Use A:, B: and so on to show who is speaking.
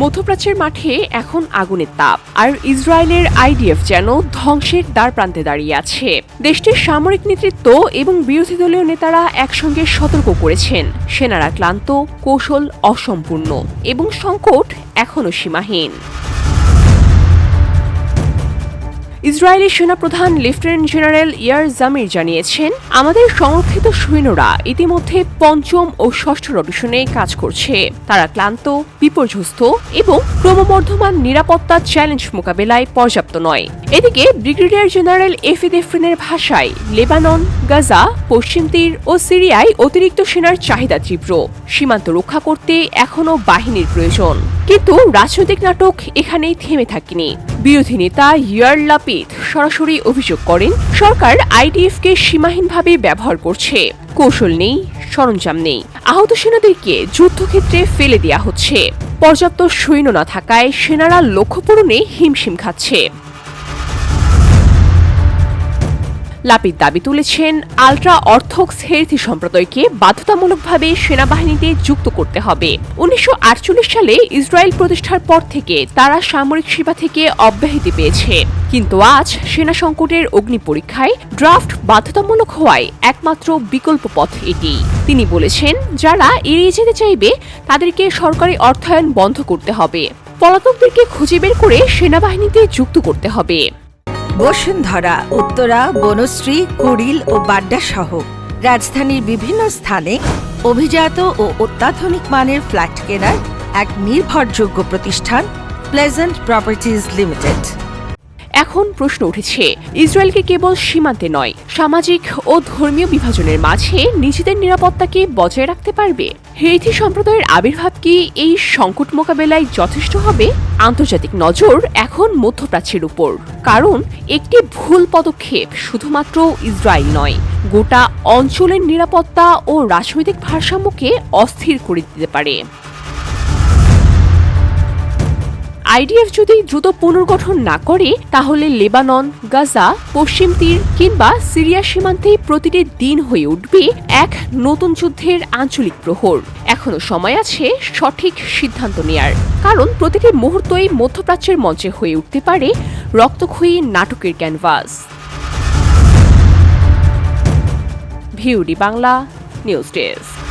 A: মধ্যপ্রাচ্যের মাঠে এখন আগুনের তাপ, আর ইসরায়েলের আইডিএফ যেন ধ্বংসের দ্বার প্রান্তে দাঁড়িয়ে আছে। দেশটির সামরিক নেতৃত্ব এবং বিরোধী দলীয় নেতারা একসঙ্গে সতর্ক করেছেন, সেনারা ক্লান্ত, কৌশল অসম্পূর্ণ এবং সংকট এখনও সীমাহীন। ইসরায়েলি সেনাপ্রধান লেফটেন্যান্ট জেনারেল ইয়ার জামির জানিয়েছেন, আমাদের সংরক্ষিত সৈন্যরা ইতিমধ্যে পঞ্চম ও ষষ্ঠ রোটেশনে কাজ করছে। তারা ক্লান্ত, বিপর্যস্ত এবং ক্রমবর্ধমান নিরাপত্তা চ্যালেঞ্জ মোকাবেলায় পর্যাপ্ত নয়। এদিকে ব্রিগেডিয়ার জেনারেল এফি দেফরিনের ভাষায়, লেবানন, গাজা, পশ্চিম তীর ও সিরিয়ায় অতিরিক্ত সেনার চাহিদা তীব্র। সীমান্ত রক্ষা করতে এখনও বাহিনীর প্রয়োজন। কিন্তু রাজনৈতিক নাটক এখানেই থেমে থাকেনি। বিরোধী নেতা ইয়ার লাপিদ সরাসরি অভিযোগ করেন, সরকার আইডিএফকে সীমাহীনভাবে ব্যবহার করছে। কৌশল নেই, সরঞ্জাম নেই, আহত সেনাদেরকে যুদ্ধক্ষেত্রে ফেলে দেওয়া হচ্ছে। পর্যাপ্ত সৈন্য না থাকায় সেনারা লক্ষ্য পূরণে হিমশিম খাচ্ছে। লাপিদ দাবি তুলেছেন, আলট্রা অর্থোডক্স হেরেথি সম্প্রদায়কে বাধ্যতামূলকভাবে সেনাবাহিনীতে যুক্ত করতে হবে। 1948 সালে ইসরায়েল প্রতিষ্ঠার পর থেকে তারা সামরিক সেবা থেকে অব্যাহতি পেয়েছে, কিন্তু আজ সেনা সংকটের অগ্নি পরীক্ষায় ড্রাফট বাধ্যতামূলক হওয়ায় একমাত্র বিকল্প পথ এটি। তিনি বলেছেন, যারা এড়িয়ে যেতে চাইবে তাদেরকে সরকারি অর্থায়ন বন্ধ করতে হবে, পলাতকদেরকে খুঁজে বের করে সেনাবাহিনীতে যুক্ত করতে হবে।
B: বসুন্ধরা, উত্তরা, বনশ্রী, কুড়িল ও বাড্ডা সহ রাজধানীর বিভিন্ন স্থানে অভিজাত ও অত্যাধুনিক মানের ফ্ল্যাট কেনার এক নির্ভরযোগ্য প্রতিষ্ঠান প্লেজেন্ট প্রপার্টিজ লিমিটেড।
A: এখন প্রশ্ন উঠেছে, ইসরায়েলকে কেবল সীমান্তে নয়, সামাজিক ও ধর্মীয় বিভাজনের মাঝে নিজেদের নিরাপত্তাকে বজায় রাখতে পারবে? হেরেথি সম্প্রদায়ের আবির্ভাব কি এই সংকট মোকাবেলায় যথেষ্ট হবে? আন্তর্জাতিক নজর এখন মধ্যপ্রাচ্যের উপর, কারণ একটি ভুল পদক্ষেপ শুধুমাত্র ইসরায়েল নয়, গোটা অঞ্চলের নিরাপত্তা ও রাজনৈতিক ভারসাম্যকে অস্থির করে দিতে পারে। আইডিএফ যদি দ্রুত পুনর্গঠন না করে, তাহলে লেবানন, গাজা, পশ্চিম তীর কিংবা সিরিয়া সীমান্তে প্রতিটি দিন হয়ে উঠবে এক নতুন যুদ্ধের আঞ্চলিক প্রহর। এখনো সময় আছে সঠিক সিদ্ধান্ত নেয়ার, কারণ প্রতিটি মুহূর্তই মধ্যপ্রাচ্যের মঞ্চে হয়ে উঠতে পারে রক্তক্ষয়ী নাটকের ক্যানভাস। ভিউডি বাংলা নিউজ ডেস্ক।